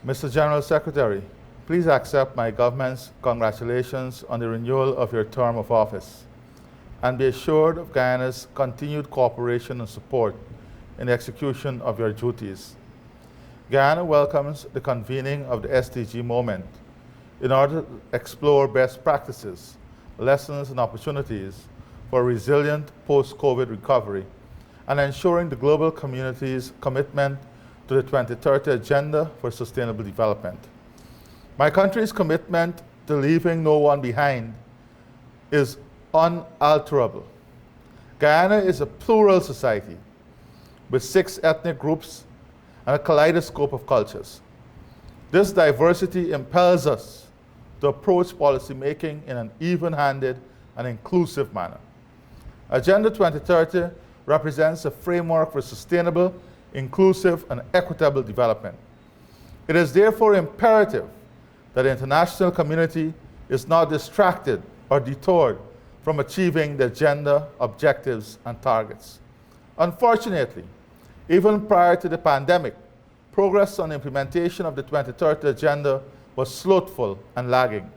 Mr. General Secretary, please accept my government's congratulations on the renewal of your term of office and be assured of Guyana's continued cooperation and support in the execution of your duties. Guyana welcomes the convening of the SDG moment in order to explore best practices, lessons, and opportunities for resilient post-COVID recovery and ensuring the global community's commitment to the 2030 Agenda for Sustainable Development. My country's commitment to leaving no one behind is unalterable. Guyana is a plural society with 6 ethnic groups and a kaleidoscope of cultures. This diversity impels us to approach policymaking in an even-handed and inclusive manner. Agenda 2030 represents a framework for sustainable, inclusive, and equitable development. It is therefore imperative that the international community is not distracted or detoured from achieving the agenda objectives and targets. Unfortunately, even prior to the pandemic, progress on the implementation of the 2030 Agenda was slothful and lagging.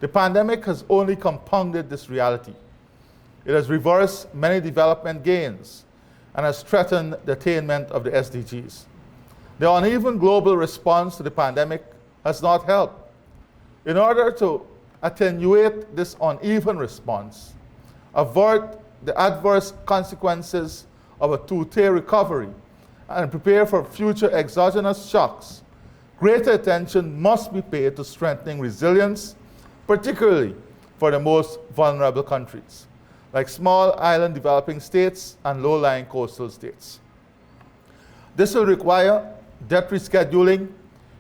The pandemic has only compounded this reality. It has reversed many development gains and has threatened the attainment of the SDGs. The uneven global response to the pandemic has not helped. In order to attenuate this uneven response, avert the adverse consequences of a two-tier recovery, and prepare for future exogenous shocks, greater attention must be paid to strengthening resilience, particularly for the most vulnerable countries, like small island developing states and low-lying coastal states. This will require debt rescheduling,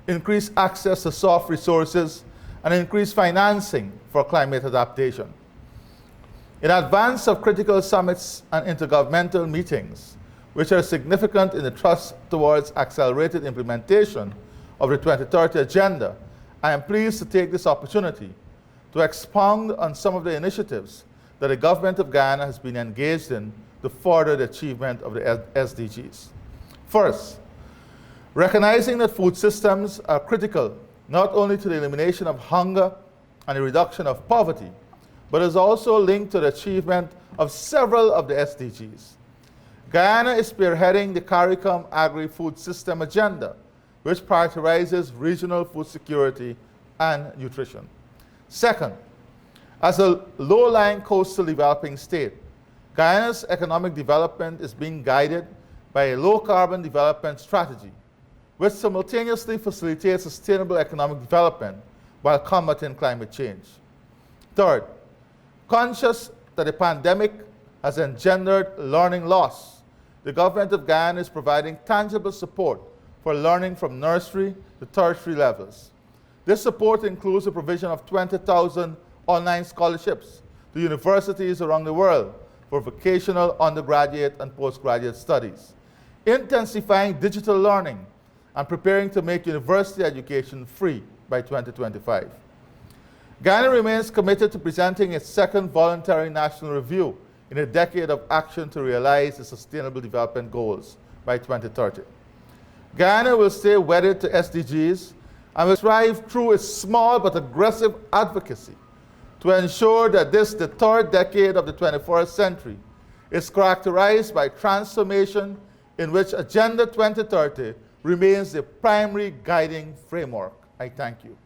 increased access to soft resources, and increased financing for climate adaptation. In advance of critical summits and intergovernmental meetings, which are significant in the thrust towards accelerated implementation of the 2030 Agenda, I am pleased to take this opportunity to expound on some of the initiatives that the government of Guyana has been engaged in to further the achievement of the SDGs. First, recognizing that food systems are critical not only to the elimination of hunger and the reduction of poverty, but is also linked to the achievement of several of the SDGs. Guyana is spearheading the CARICOM Agri-Food System Agenda, which prioritizes regional food security and nutrition. Second, as a low-lying coastal developing state, Guyana's economic development is being guided by a low-carbon development strategy, which simultaneously facilitates sustainable economic development while combating climate change. Third, conscious that the pandemic has engendered learning loss, the government of Guyana is providing tangible support for learning from nursery to tertiary levels. This support includes the provision of 20,000 online scholarships to universities around the world for vocational undergraduate and postgraduate studies, intensifying digital learning, and preparing to make university education free by 2025. Guyana remains committed to presenting its second voluntary national review in a decade of action to realize the Sustainable Development Goals by 2030. Guyana will stay wedded to SDGs and will strive through its small but aggressive advocacy to ensure that this, the third decade of the 21st century, is characterized by transformation in which Agenda 2030 remains the primary guiding framework. I thank you.